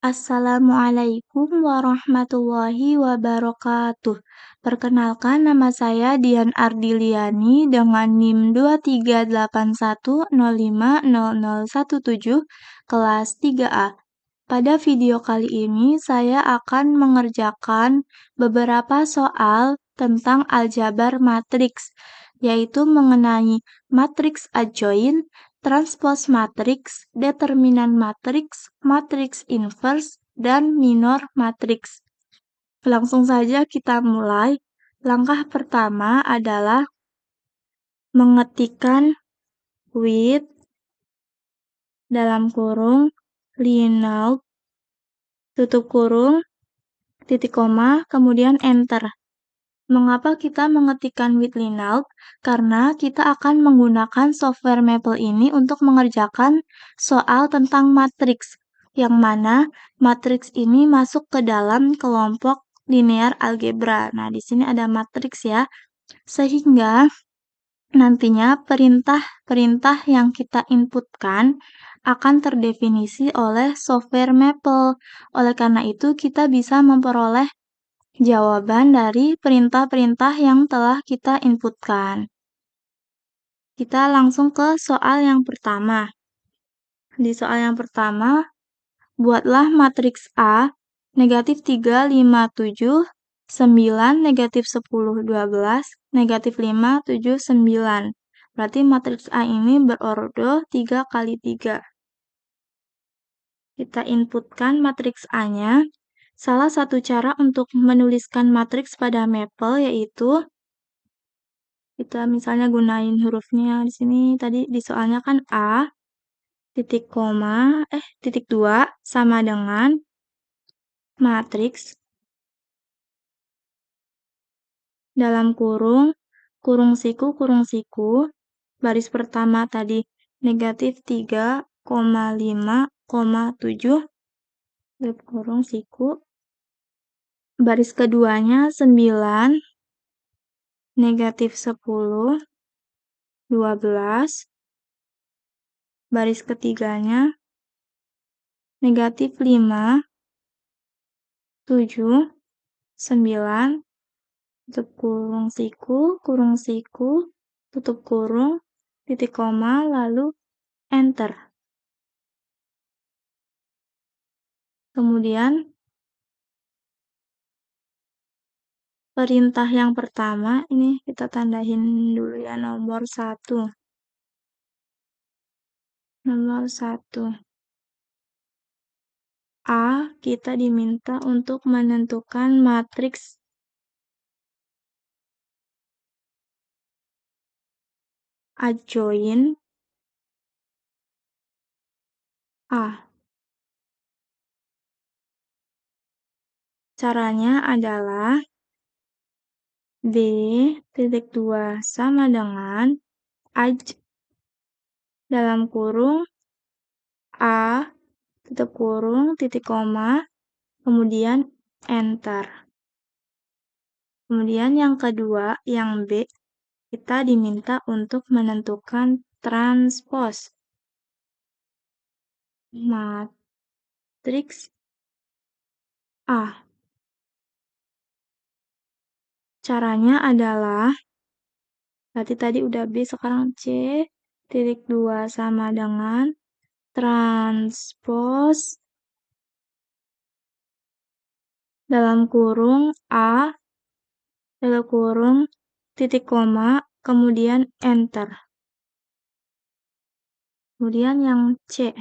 Assalamualaikum warahmatullahi wabarakatuh. Perkenalkan, nama saya Dian Ardiliani dengan NIM 23810500017 kelas 3A. Pada video kali ini saya akan mengerjakan beberapa soal tentang aljabar matriks, yaitu mengenai matriks adjoin, transpose matriks, determinan matriks, matriks inverse, dan minor matriks. Langsung saja kita mulai. Langkah pertama adalah mengetikkan with dalam kurung Linnaeus tutup kurung titik koma kemudian enter. Mengapa kita mengetikkan with Linnaeus? Karena kita akan menggunakan software Maple ini untuk mengerjakan soal tentang matriks, yang mana matriks ini masuk ke dalam kelompok linear algebra. Nah, di sini ada matriks ya. Sehingga nantinya perintah-perintah yang kita inputkan akan terdefinisi oleh software Maple. Oleh karena itu, kita bisa memperoleh jawaban dari perintah-perintah yang telah kita inputkan. Kita langsung ke soal yang pertama. Di soal yang pertama, buatlah matriks A, negatif 3, 5, 7, 9, negatif 10, 12, negatif 5, 7, 9. Berarti matriks A ini berordo 3 kali 3. Kita inputkan matriks A-nya. Salah satu cara untuk menuliskan matriks pada Maple yaitu kita misalnya gunain hurufnya di sini tadi di soalnya kan A titik koma titik 2 sama dengan matriks dalam kurung siku baris pertama tadi negatif 3, 5, 7 kurung siku baris keduanya 9 negatif 10 12 baris ketiganya negatif 5 7 9 tutup kurung siku tutup kurung titik koma lalu enter. Kemudian perintah yang pertama ini kita tandain dulu ya nomor 1. Nomor 1. A, kita diminta untuk menentukan matriks adjoin A. Caranya adalah B.2 sama dengan aj dalam kurung A tutup kurung titik koma kemudian enter. Kemudian yang kedua, yang B, kita diminta untuk menentukan transpose matriks A. Caranya adalah berarti tadi udah B, sekarang C titik 2 sama dengan transpose dalam kurung A dalam kurung titik koma kemudian enter. Kemudian yang C.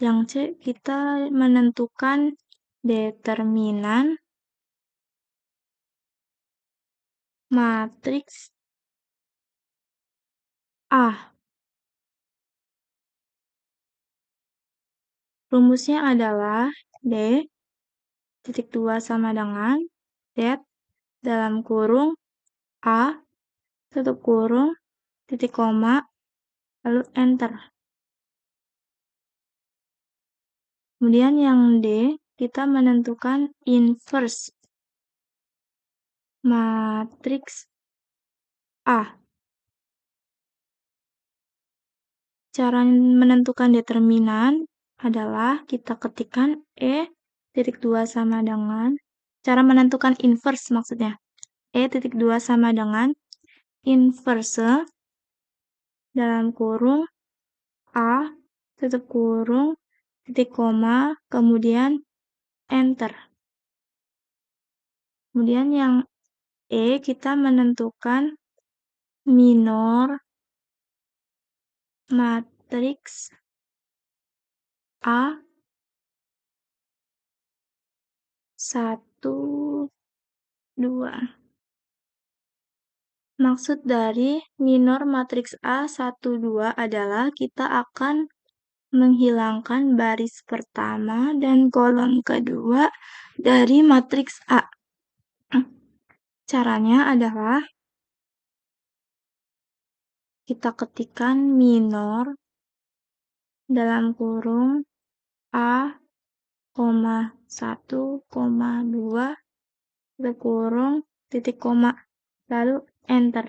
Yang C kita menentukan determinan matriks A. Rumusnya adalah D.2 sama dengan det dalam kurung A tutup kurung titik koma lalu enter. Kemudian yang D kita menentukan inverse matriks A. Cara menentukan determinan adalah kita ketikkan E.2 sama dengan, cara menentukan inverse maksudnya, E.2 sama dengan inverse dalam kurung A, tutup kurung, titik koma, kemudian enter. Kemudian yang E kita menentukan minor matriks A 1, 2. Maksud dari minor matriks A 1, 2 adalah kita akan menghilangkan baris pertama dan kolom kedua dari matriks A. Caranya adalah kita ketikkan minor dalam kurung A, 1, 2, kurung, titik koma, lalu enter.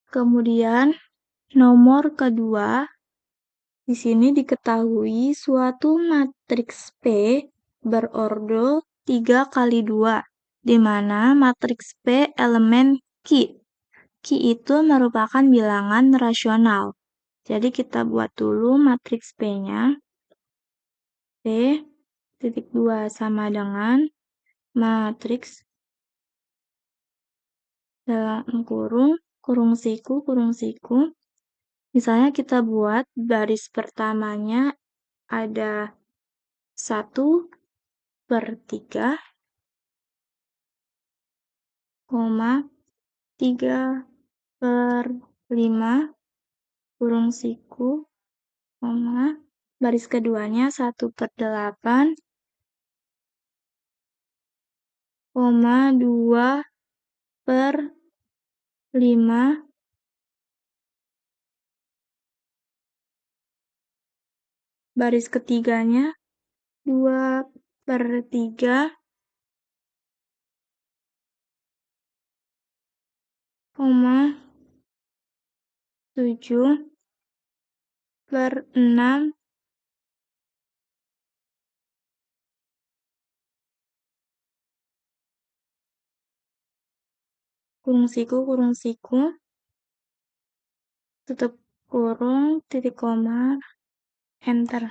Kemudian nomor kedua, di sini diketahui suatu matriks P berordo 3 kali 2, di mana matriks P elemen Q. Q itu merupakan bilangan rasional. Jadi kita buat dulu matriks P-nya. P.2 sama dengan matriks dalam kurung siku. Misalnya kita buat baris pertamanya ada 1/3, 3/5 kurung siku, baris keduanya 1/8, 2/5, baris ketiganya 2/3, 7/6, kurung siku, tutup kurung, titik koma, enter.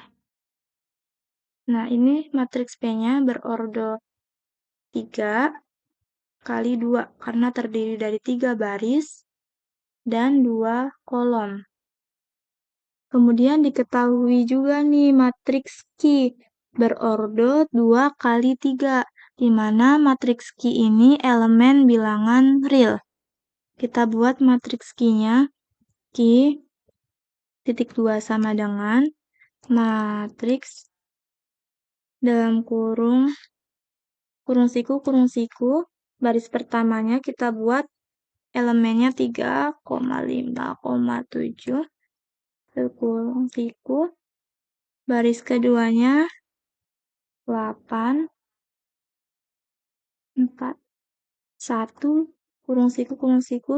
Nah, ini matriks P-nya berordo 3 kali 2, karena terdiri dari 3 baris dan 2 kolom. Kemudian diketahui juga nih matriks Q berordo 2 kali 3, di mana matriks Q ini elemen bilangan real. Kita buat matriks Q-nya, Q.2 sama dengan matriks dalam kurung siku, baris pertamanya kita buat elemennya 3,5,7, kurung siku, baris keduanya 8, 4, 1, kurung siku,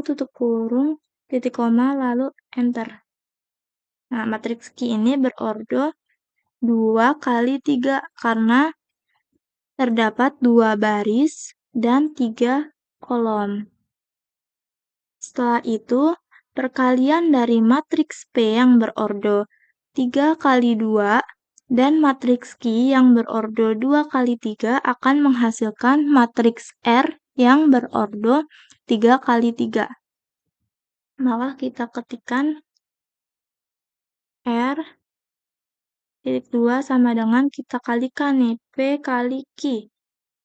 tutup kurung, titik koma, lalu enter. Nah, matriks Q ini berordo 2 kali 3, karena terdapat 2 baris dan 3 kolom. Setelah itu, perkalian dari matriks P yang berordo 3 kali 2 dan matriks Q yang berordo 2 kali 3 akan menghasilkan matriks R yang berordo 3 kali 3. Maka kita ketikkan R.2 sama dengan kita kalikan nih, P kali Q.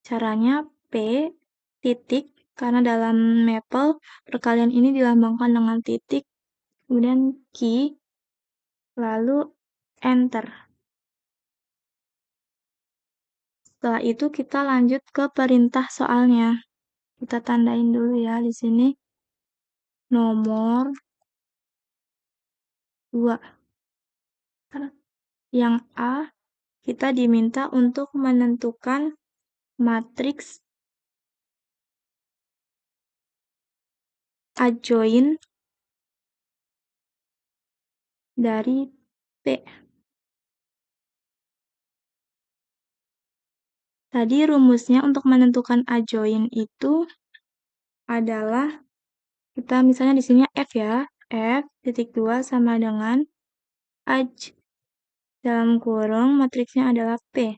Caranya P titik, karena dalam Maple perkalian ini dilambangkan dengan titik, kemudian Q, lalu enter. Setelah itu kita lanjut ke perintah soalnya. Kita tandain dulu ya di sini. Nomor 2. Yang A, kita diminta untuk menentukan matriks adjoin dari P. Tadi rumusnya untuk menentukan adjoint itu adalah kita misalnya di sini F ya. F titik 2 sama dengan aj dalam kurung matriksnya adalah P.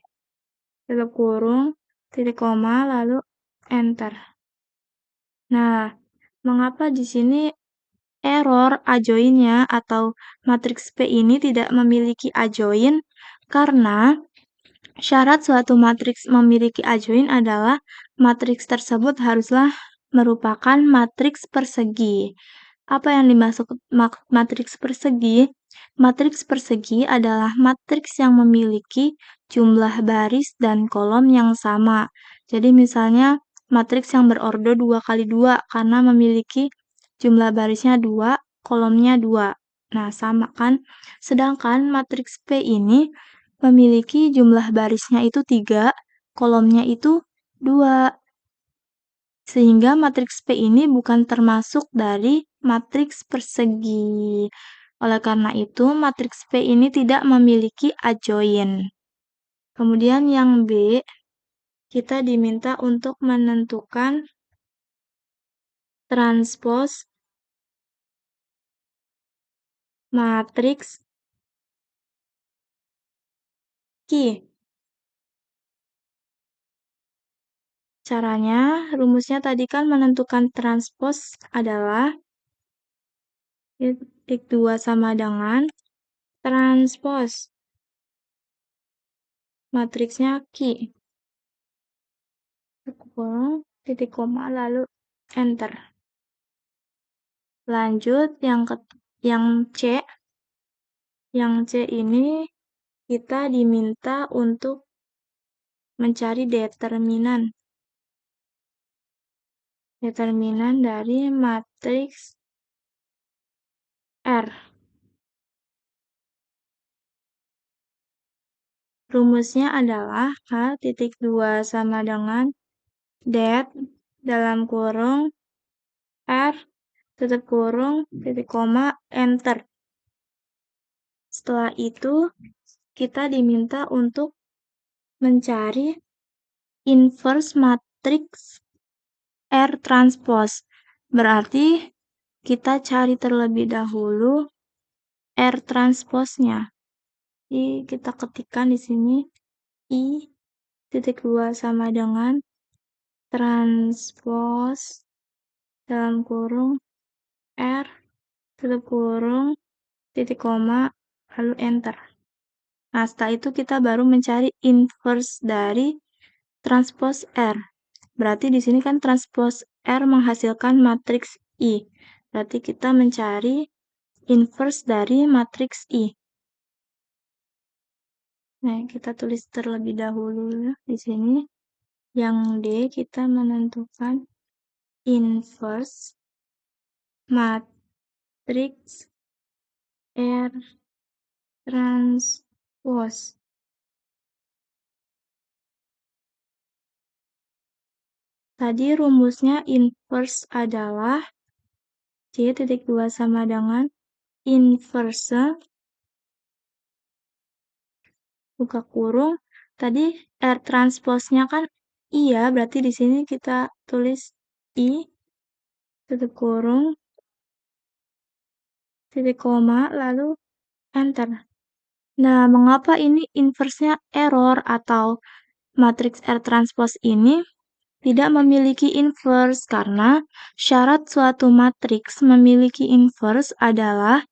Tutup kurung, titik koma, lalu enter. Nah, mengapa di sini error adjoint-nya atau matriks P ini tidak memiliki adjoint? Karena syarat suatu matriks memiliki adjoint adalah matriks tersebut haruslah merupakan matriks persegi. Apa yang dimaksud matriks persegi? Matriks persegi adalah matriks yang memiliki jumlah baris dan kolom yang sama. Jadi misalnya matriks yang berordo 2 kali 2 karena memiliki jumlah barisnya 2, kolomnya 2. Nah, sama kan? Sedangkan matriks P ini memiliki jumlah barisnya itu 3, kolomnya itu 2. Sehingga matriks P ini bukan termasuk dari matriks persegi. Oleh karena itu, matriks P ini tidak memiliki adjoint. Kemudian yang B, kita diminta untuk menentukan transpos matriks Q. Caranya, rumusnya tadi kan menentukan transpos adalah titik 2 sama dengan transpos matriksnya Q. Kurung, titik koma, lalu enter. Lanjut yang C. Yang C ini kita diminta untuk mencari determinan. Determinan dari matriks R. Rumusnya adalah H.2 sama dengan det dalam kurung R tutup kurung titik koma enter. Setelah itu kita diminta untuk mencari inverse matriks R transpose. Berarti kita cari terlebih dahulu R transpose-nya. Jadi kita ketikkan di sini I titik 2 sama dengan transpose dalam kurung R tutup kurung titik koma lalu enter. Nah, setelah itu kita baru mencari inverse dari transpose R. Berarti di sini kan transpose R menghasilkan matriks I. Berarti kita mencari inverse dari matriks I. Nah, kita tulis terlebih dahulu ya di sini. Yang D kita menentukan inverse matriks R transpose. Tadi rumusnya inverse adalah C.2 sama dengan inverse buka kurung. Tadi R transpose-nya kan I ya, berarti di sini kita tulis I tutup kurung titik koma lalu enter. Nah, mengapa ini inverse-nya error atau matriks R transpose ini tidak memiliki inverse? Karena syarat suatu matriks memiliki inverse adalah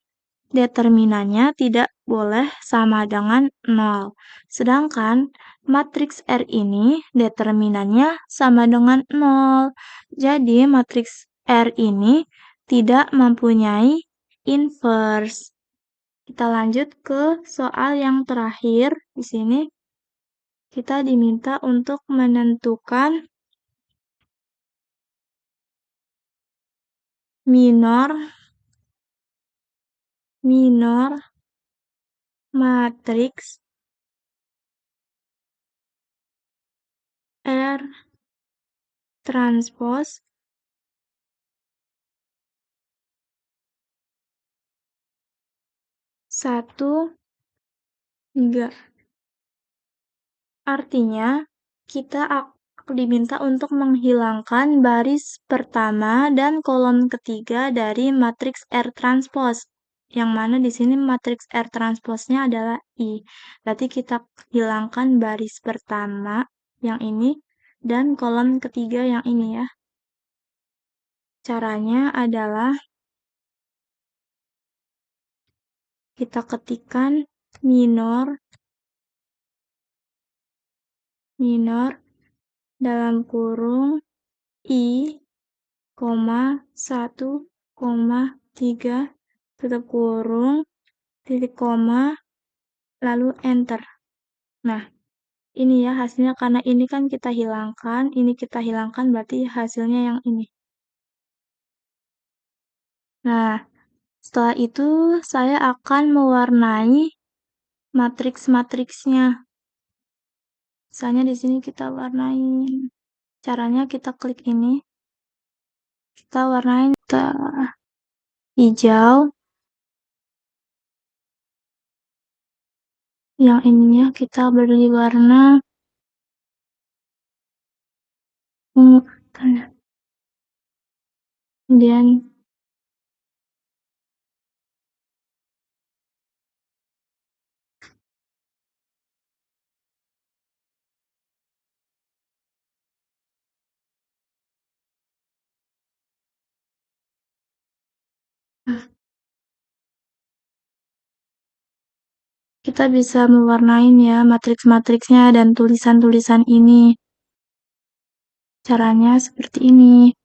determinannya tidak boleh sama dengan 0. Sedangkan matriks R ini determinannya sama dengan 0. Jadi matriks R ini tidak mempunyai inverse. Kita lanjut ke soal yang terakhir. Di sini kita diminta untuk menentukan minor matriks R transpose satu enggak. Artinya kita diminta untuk menghilangkan baris pertama dan kolom ketiga dari matriks R transpose. Yang mana di sini matriks R transposnya adalah I. Berarti kita hilangkan baris pertama yang ini dan kolom ketiga yang ini ya. Caranya adalah kita ketikkan minor dalam kurung I, 1, 3, tutup kurung, titik koma, lalu enter. Nah, ini ya hasilnya, karena ini kan kita hilangkan, berarti hasilnya yang ini. Nah, setelah itu saya akan mewarnai matriks-matriksnya. Misalnya di sini kita warnain. Caranya kita klik ini. Kita warnain hijau. Yang ininya kita beri warna ungu. Kemudian kita bisa mewarnain ya matriks-matriksnya dan tulisan-tulisan ini. Caranya seperti ini.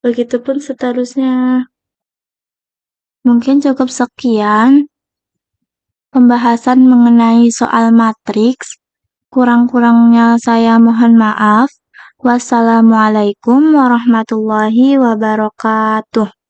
Begitupun seterusnya. Mungkin cukup sekian pembahasan mengenai soal matriks. Kurang-kurangnya saya mohon maaf. Wassalamualaikum warahmatullahi wabarakatuh.